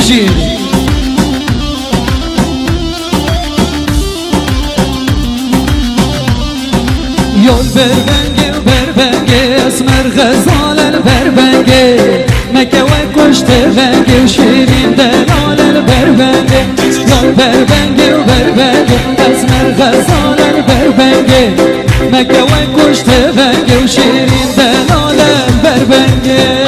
بجي يول بربنگی و بربنگی اسمر غزال البربنگی مکه و کشت بنگی و شیرین دلال البربنگی یول بربنگی و بربنگی اسمر غزال البربنگی مکه و کشت بنگی و شیرین دلال البربنگی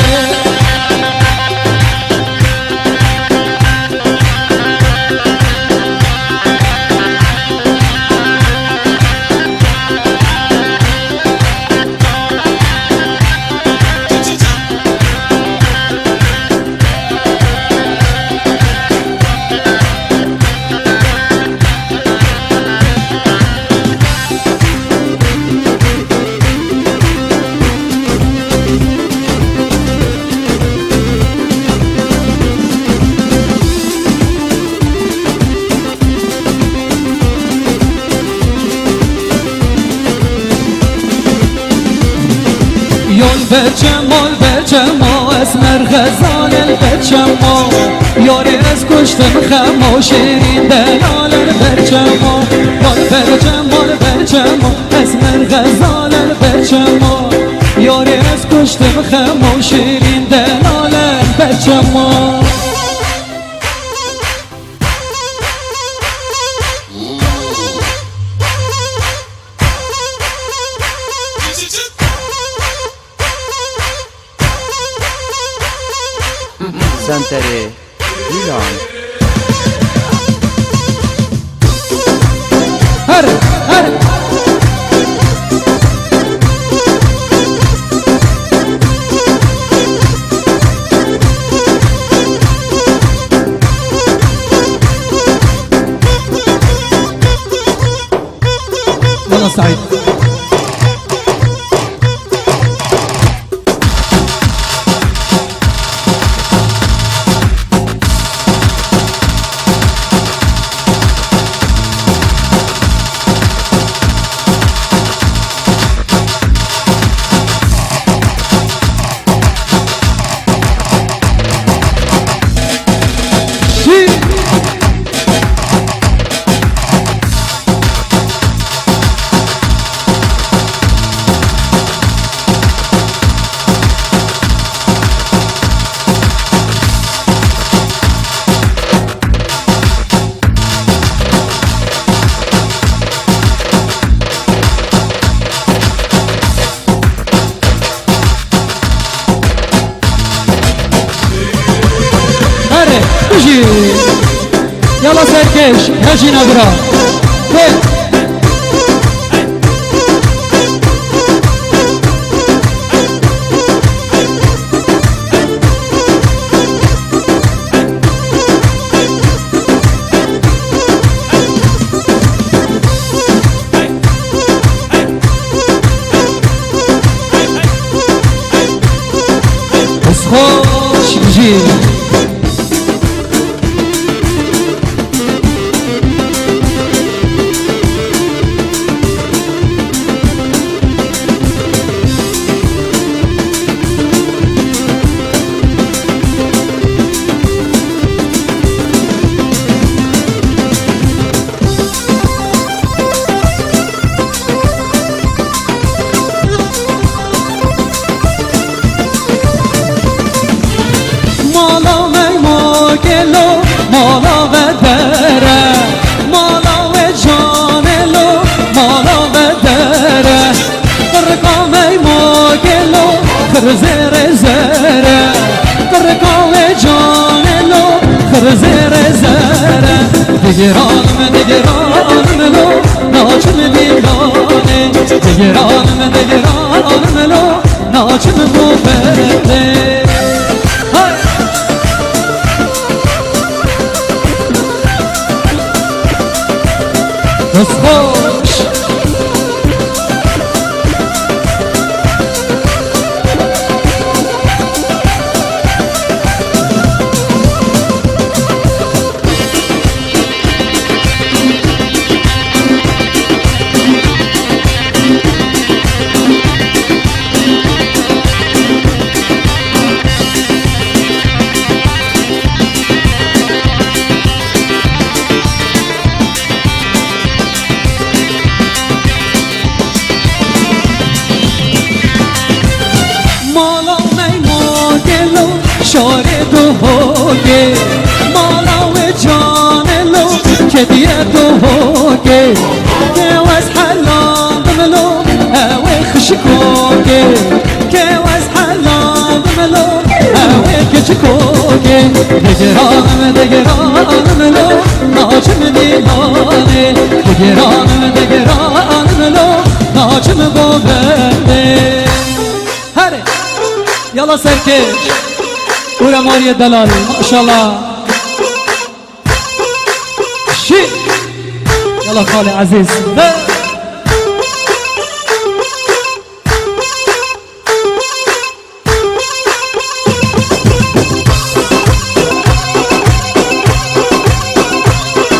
یول بچمال بچما اسمر غزال البچما یاری از کشتم خما شیرین دلال البچما یول بچمال بچما اسمر غزال البچما یاری از کشتم خما شیرین دلال البچما سنتری ایران هر والله سعيد بجي يلا سركش هجي نبرا بس خوش بجي مالا و دره مالا و جانلو مالا و دره قرقام ما گلو خرزر زره قرقام جانلو خرزر زره دیگرانم دیگرانم ناچم دیگرانه دیگرانم ناچم موفره بس خوش شكوكي كي وز حلال ملو اويك شكوكي دقرانم دقرانم لو ناچم دیوانه دقرانم لو ناچم گوبنده هره يلا سركش ورا ماريا دلال ما شاء الله شي يلا خالي عزيز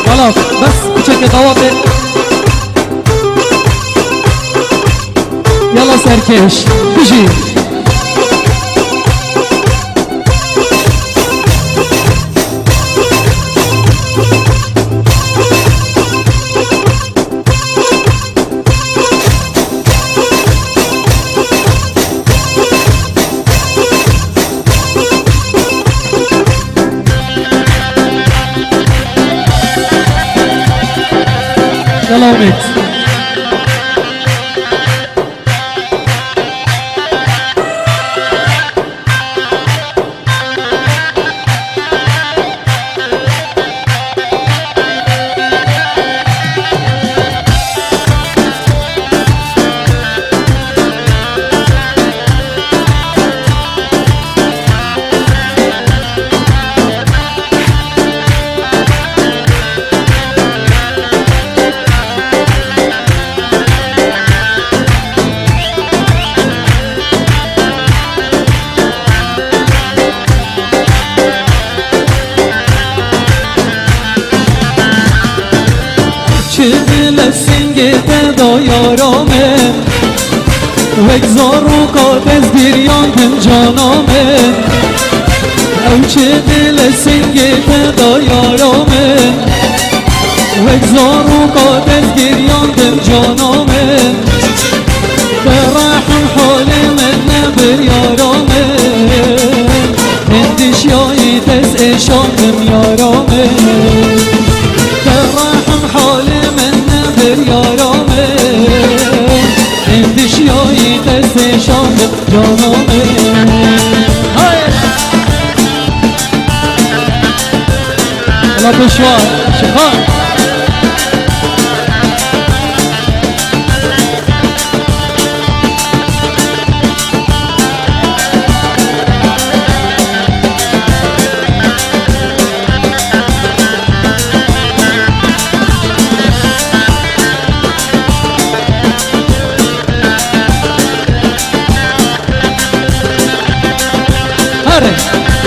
خلاص بس بشكل ضوابط يلا سركش بيجي يلا وميت سنگت دایارامه وگزارو کاتز گریاندم جانامه او چه دل سنگت دایارامه وگزارو کاتز گریاندم جانامه برحم حال من نبر یارامه اندیش یایی تز اشاندم یارامه برحم حال یارامه اندیشیایی دست شانم جانامه حالا بشوار شخار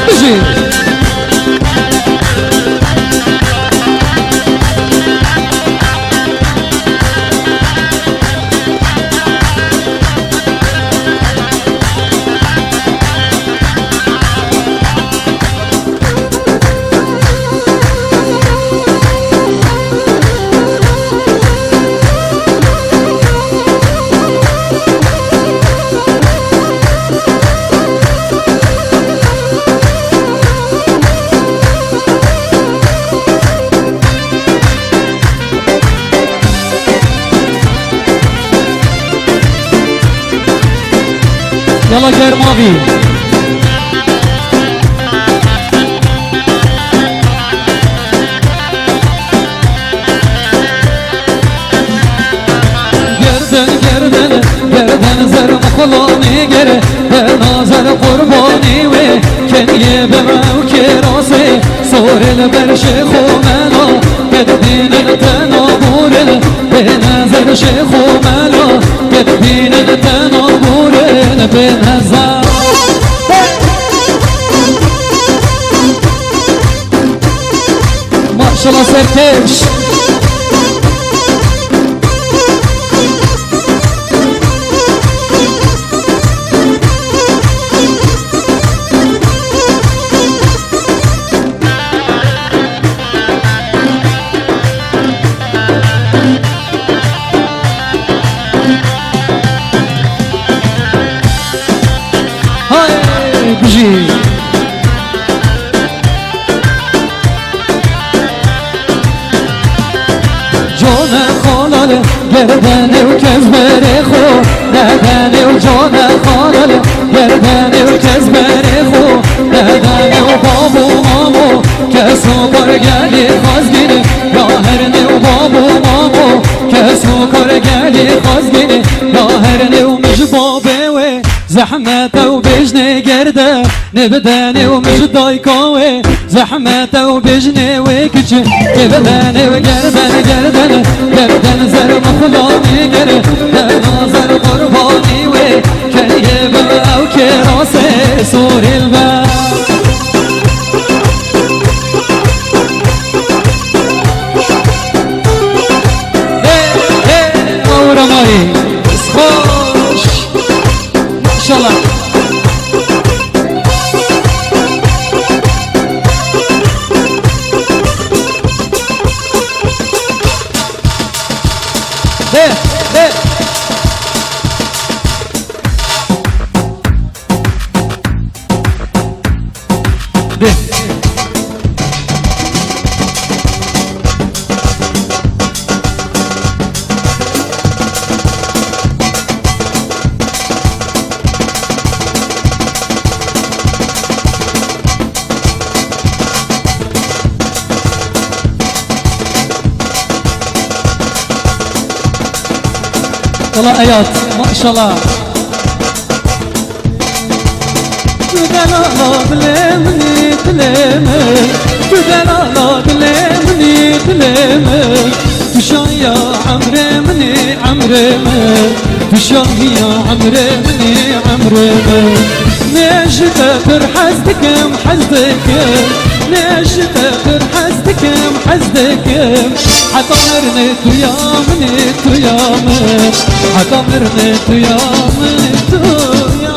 بيجي يلا جرماوي گردن زر مخلاني گره نازر قرباني و کنيه بمو كراسي صور البرش خومنا قدبين التنابور بنظر شيخ ملا قدبين التنابور بنظر ما شاء الله سركش بجي جون خالال گردن و کزبر خو ندن نبداني ومجداي كوي زحمته وبجني وكتش نبداني وقردن زر مخلاني قردن زر قرباني وكان يبقى وكراسي سوري الباب مورا ماري خوش ما شاء الله والله آيات ما شاء الله تدلالات لمني تلمي تدلالات لمني تلمي تشان يا عمري مني عمري تشان يا عمري مني عمري ليش تفر حزدكم حزدكم ليش تفر حزدكم حزدكم حضرني تيامني تيامن حضرني تيامني تيامن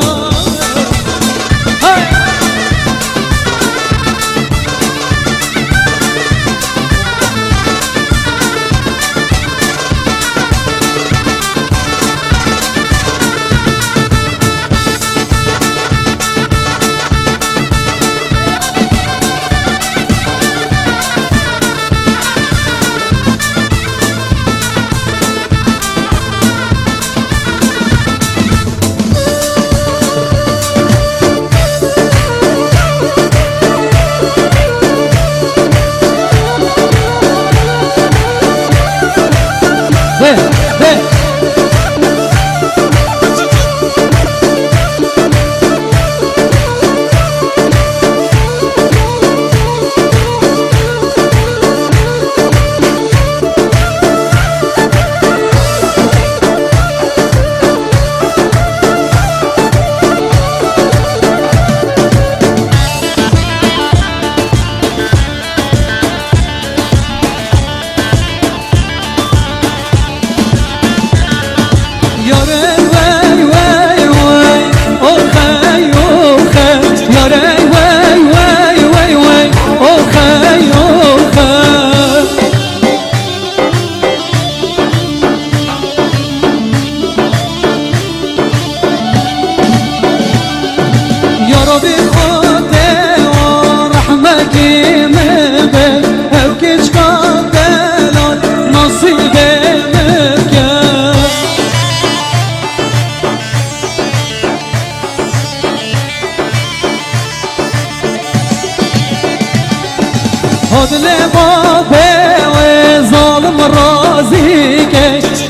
هدلي بابي وظالم رازيك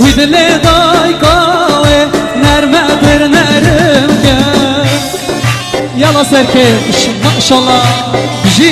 ويدلي ضايقاوي نرمى در نرمك يلا سركش ما شاء الله جي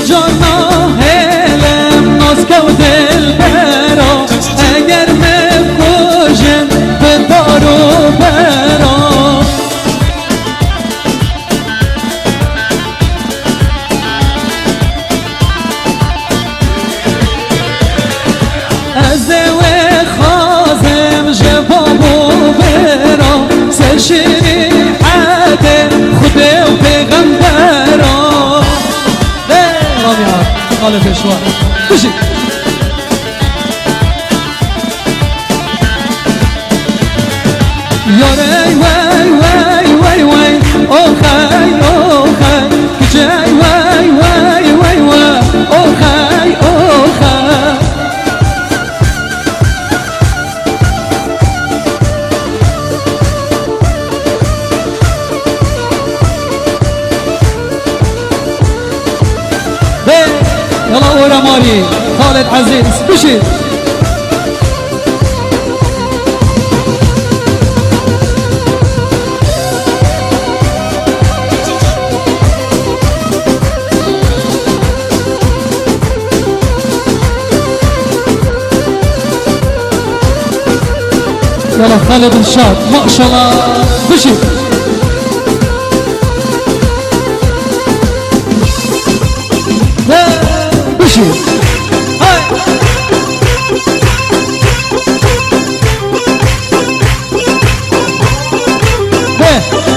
جانا هلم ناسکو دل برا اگر مکوشم به دارو برا از و خازم جوابو برا سر شریعت خدا و پیغمبرا سلام يا خالد الشوار بشي ياري وي وي وي وي اوخي اوخي جاي وي وي وي وي اوخي اوخي يلا ورا ماري خالد عزيز بشي يلا خالد الشاب ما شاء الله بشي بشي هاي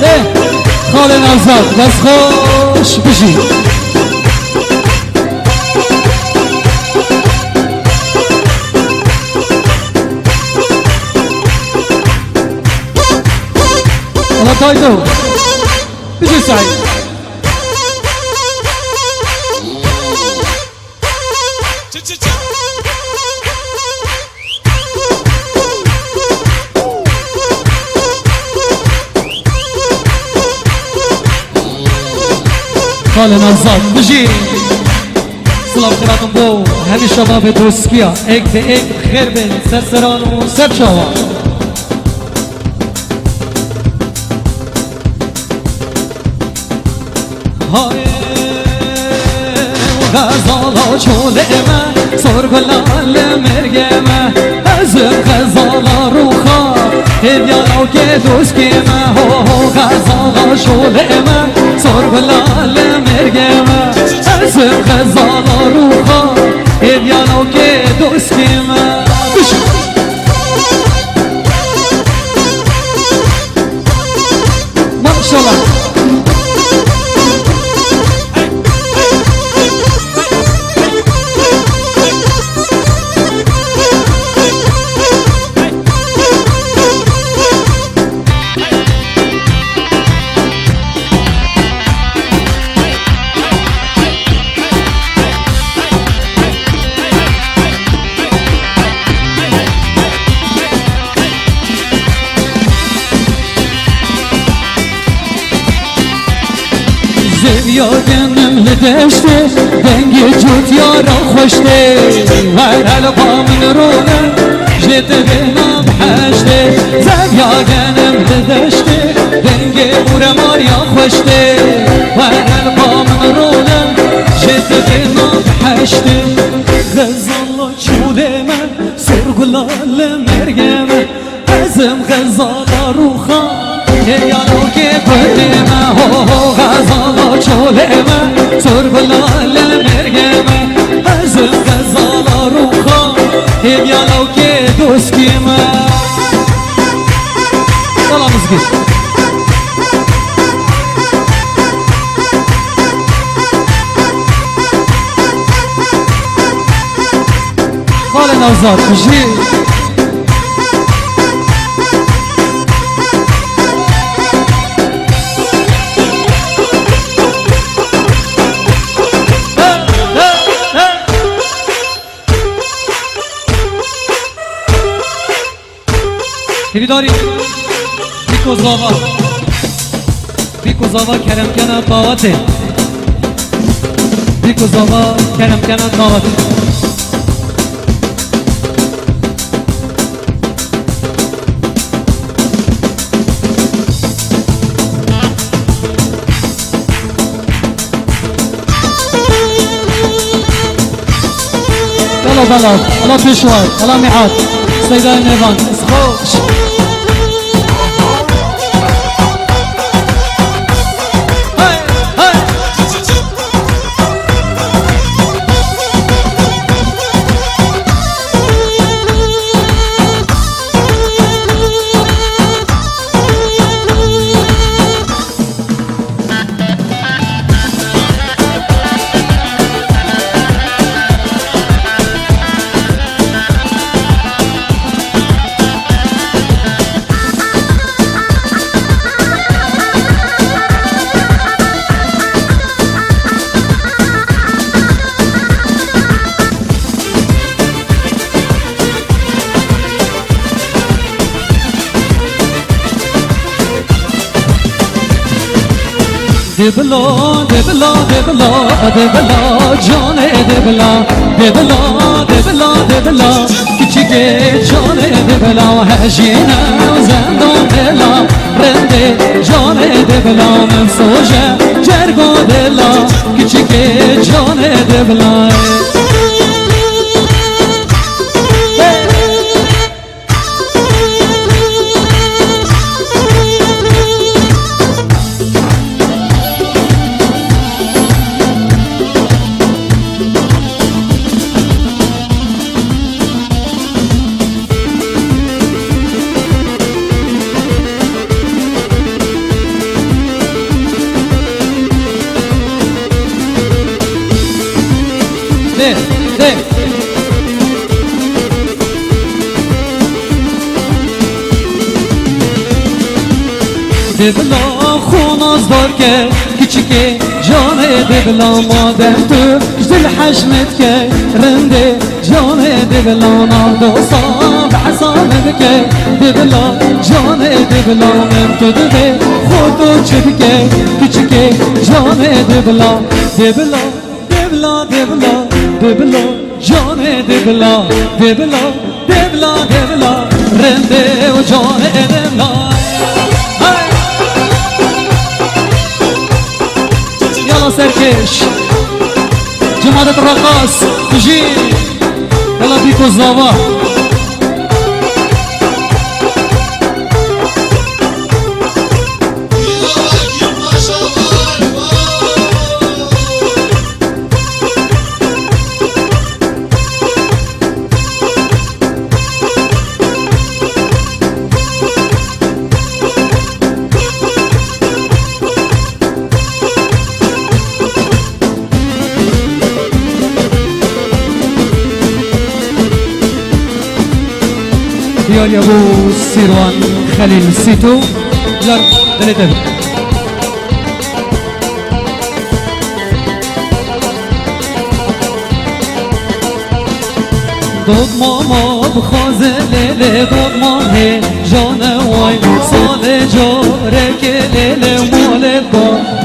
ده خالد نوزاد بس خوش بشي الله تايدو بشي سعيد خالد نوزاد بجي سلام خیراتون بو همین شباب دوستیا ایک به ایک خیر بین سرسران و سرچاوا های غزالا چوله من سرگلال مرگه من ازم غزالا روخا هدیالا که دوست که من غزالا شوله من سرگلال مرگه من ازم غزالا روخا هدیالا که دوست که من ماشاءالله زویا گنم لدشته دنگی جوت یارا خوشته ور حلقا من رونه جت بینام حشته زویا گنم لدشته دنگی مورماریا خوشته ور حلقا من رونه جت بینام حشته غزالا چوله من سرگلال مرگه من ازم غزالا روخان یارو که بدیم هو غزالا چوله من سرگلال مرگه من ازم غزالا روخان یارو که دوستی من سلام ازگی خالد نوزاد بجی Hividari Biko kerem kenan davate Biko kerem kenan davate يلا بلد يلا بشوار يلا ميعاد سيدان نيفان اسخوش دبلا دبلا دبلا دبلا جان دبلا دبلا دبلا دبلا küçük جان دبلا هجینا زندان دلا رنده جان دبلا من سوژه جرگو دلا küçük جان دبلا de دبلا خوناز دار که küçük جان دبلا مادر تو جدل حشمت که رنده جان دبلا نادو صاب عصامت که دبلا جان دبلا من تو دبه خودو چبکه küçük جان دبلا دبلا دبلا دبلا دبلا جان دبلا دبلا دبلا دبلا رنده و جان دبلا يلا سركش جماعة الرقاص تجي يلا بيكو الزوا ديال ابو سيروان خليل سيتو لر دلتر دود ماما بخوازه لیله دود ماهی جان وای سال جارک لیله مال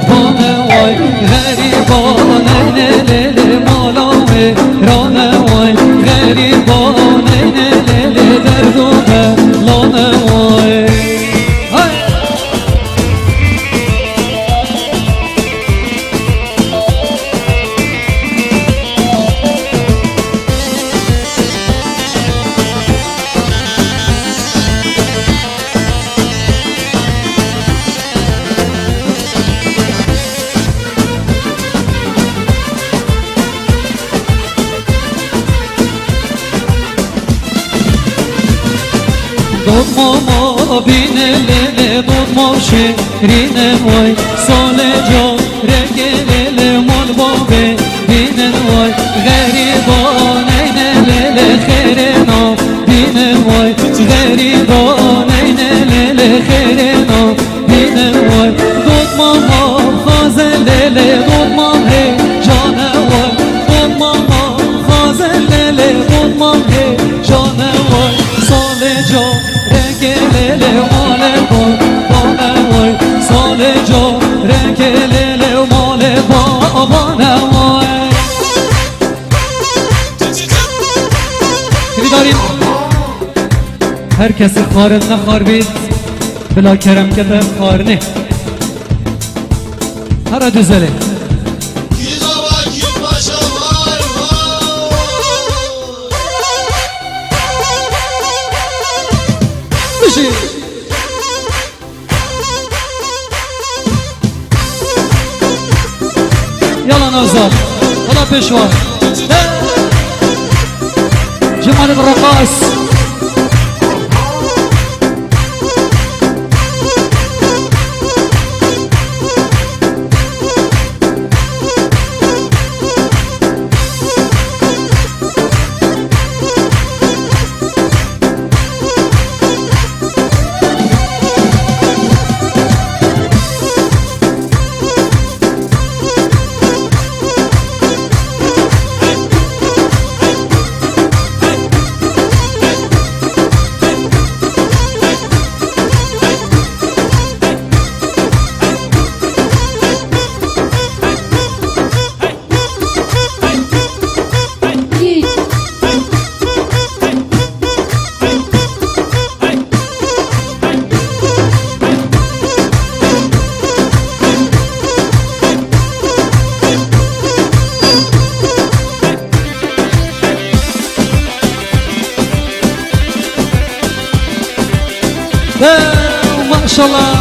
بان وای غریبان لیله مالامه ران وای غریبان لیله درد و بلان وای دود ماما بینه لیله دود ما شیرینه وای سال جا رگه لیله مال بابه بینه وای غریبان اینه لیله خیره نام بینه وای غریبان اینه لیله خیره نام بینه وای دود ماما خازه لیله دود ماما جانه وای دود ماما خازه لیله دود ماما جانه وای سال جا رگلele male bana vay sale jo rengele male bana vay Kidarin herkesi xarına xarbit bila kerem kete xarne Hara düzeli يلا نوزار يلا بشوار جمال الرقاص ماشاءالله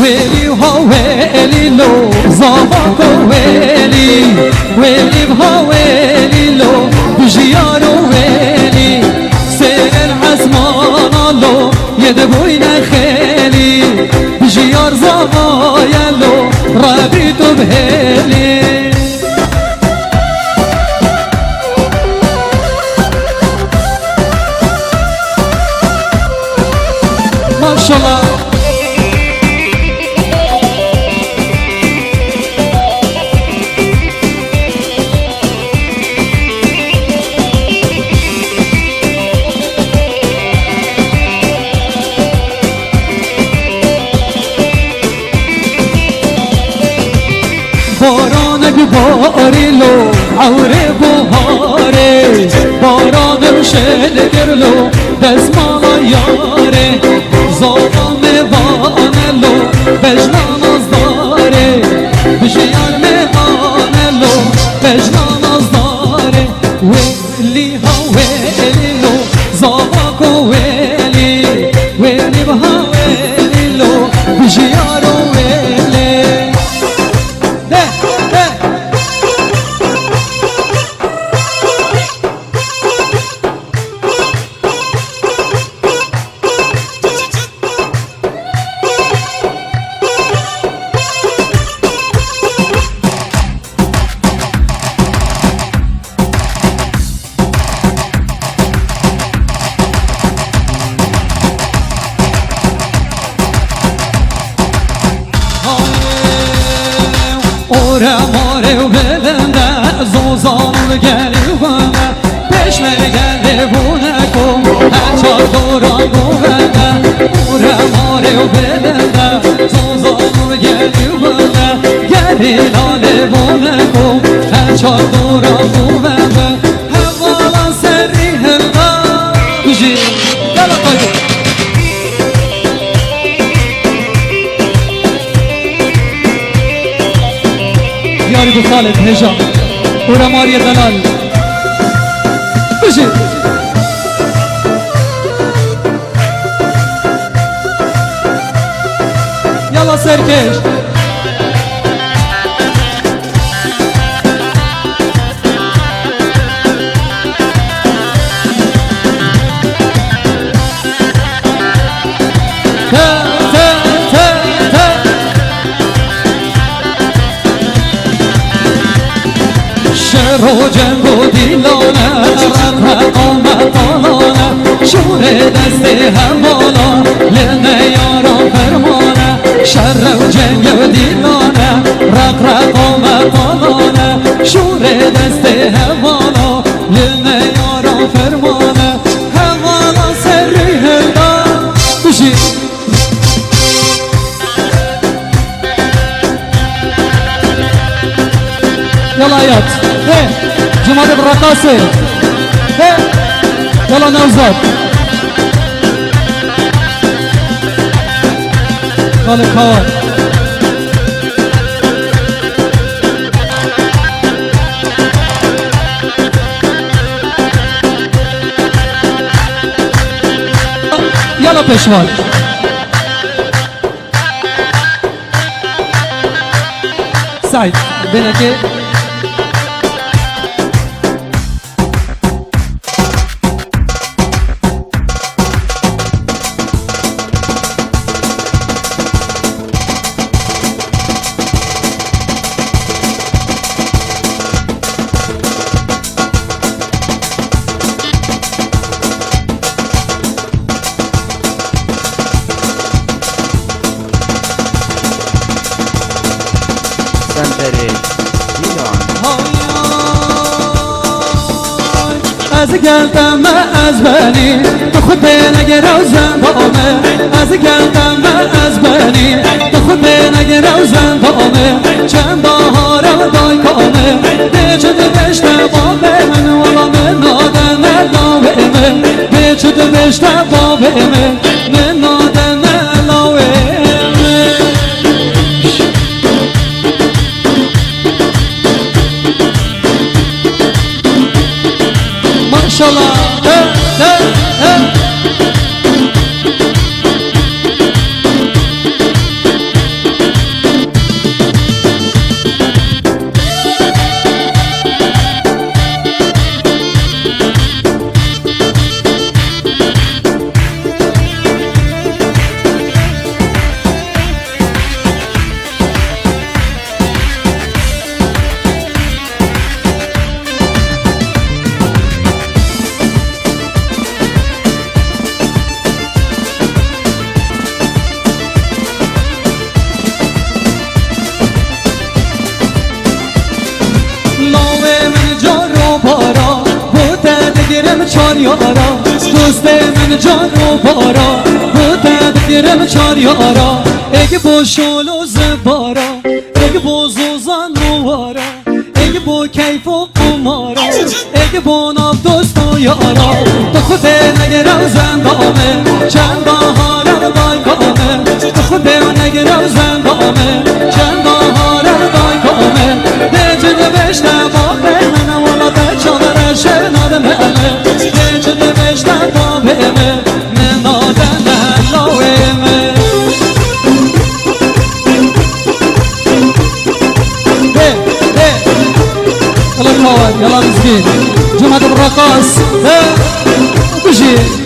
ويلي ها ويلي لو زاباك ويلي ويلي بها ويلي لو بجيار ويلي سير العزمان لو يدبوين خيلي بجيار زابايا لو رابيت بهيلي ما شاء الله بارانك باريلو عوري بهاري باران وشلقرلو دزمانا ياري ظالم وانلو بجنان ازداري بجيار مهانلو بجنان ازداري ويلي ها ويلي لو زاباكو ويلي ويلي بها ويلي لو بجيار ويلي Ora mare u belende zozanul geli bana Peşmer geldi buna kum Her doran buvende Ora mare u belende zozanul geli bana Geli lale buna kum Her doran buvende Hevvalan serri helva Kuji Gel akaydı ياري ابو خالد هجا ورماريا دلال بجي يلا سركش رو جنگ و دیلانه رقم طالانه شور دست هم بالا لنه یاران فرمانه شر و جنگ و دیلانه رقم طالانه شور دست هم بالا لنه یاران فرمانه هوالا سری هلدا بشی يلا يات جمال بالرقاصة يلا نوزاد خالد خوان يلا بيشوال سعيد بينك سنتری ایران از گلدم از بنی تو خود نگر و زندامه از گلدم از بنی تو خود نگر و زندامه چند بهار و دای کامه بیچود بشت بابه من والا من نادن لاوه من بیچود بشت بابه من نادن لاوه چار یارا دوست من جان و بارا بوده دیرم چار یارا اگه با شال و زبارا اگه با زوزان موارا اگه با کیف و قمارا اگه با ناف دوست و یارا تو خود نگرم زندامه چند بهارم دای کامه تو خود نگرم زندامه چند بهارم دای کامه نجد بشته باقه منم والا به چادر شنادم همه يلا مسكين جمعة الرقاص بشي